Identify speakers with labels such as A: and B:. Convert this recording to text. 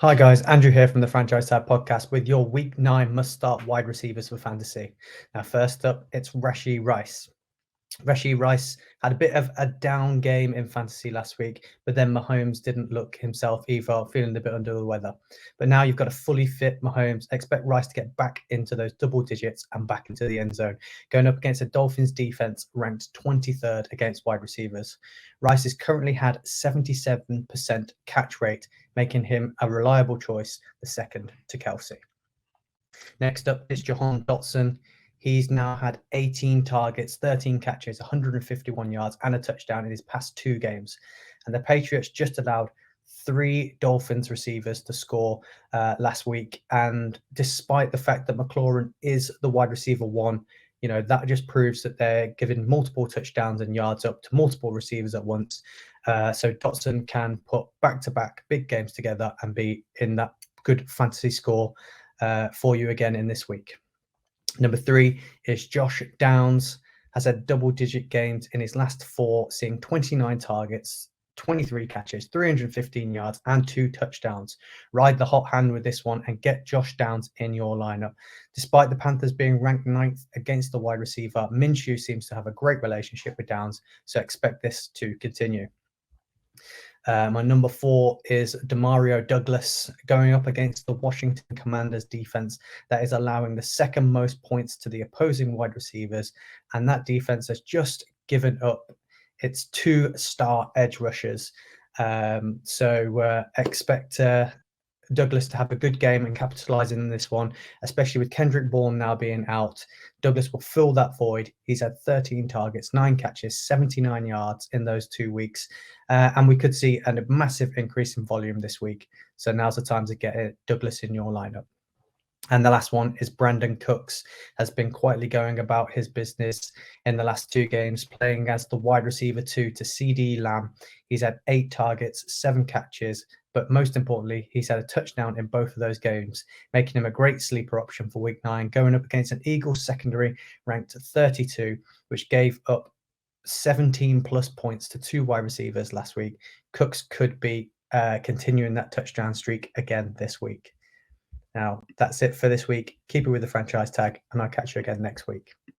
A: Hi guys, Andrew here from the Franchise Tag Podcast with your Week 9 must-start wide receivers for fantasy. Now, first up, it's Rashod Rice. Rashod Rice had a bit of a down game in fantasy last week, but then Mahomes didn't look himself either, feeling a bit under the weather. But now you've got a fully fit Mahomes. Expect Rice to get back into those double digits and back into the end zone, going up against a Dolphins defense ranked 23rd against wide receivers. Rice has currently had 77% catch rate, making him a reliable choice, the second to Kelsey. Next up is Johan Douglas. He's now had 18 targets, 13 catches, 151 yards, and a touchdown in his past 2 games. And the Patriots just allowed 3 Dolphins receivers to score last week. And despite the fact that McLaurin is the wide receiver 1, that just proves that they're giving multiple touchdowns and yards up to multiple receivers at once. So Doctson can put back-to-back big games together and be in that good fantasy score for you again in this week. Number 3 is Josh Downs, has had double-digit games in his last 4, seeing 29 targets, 23 catches, 315 yards, and 2 touchdowns. Ride the hot hand with this one and get Josh Downs in your lineup. Despite the Panthers being ranked 9th against the wide receiver, Minshew seems to have a great relationship with Downs, so expect this to continue. My number 4 is DeMario Douglas, going up against the Washington Commanders defense that is allowing the second most points to the opposing wide receivers. And that defense has just given up its 2-star edge rushers. So expect Douglas to have a good game and capitalize in this one, especially with Kendrick Bourne now being out. Douglas will fill that void. He's had 13 targets, 9 catches, 79 yards in those 2 weeks. And we could see a massive increase in volume this week. So now's the time to get Douglas in your lineup. And the last one is Brandon Cooks, has been quietly going about his business in the last 2 games, playing as the wide receiver 2 to CD Lamb. He's had 8 targets, 7 catches, but most importantly, he's had a touchdown in both of those games, making him a great sleeper option for Week 9, going up against an Eagles secondary ranked 32, which gave up 17 plus points to 2 wide receivers last week. Cooks could be continuing that touchdown streak again this week. Now, that's it for this week. Keep it with the franchise tag, and I'll catch you again next week.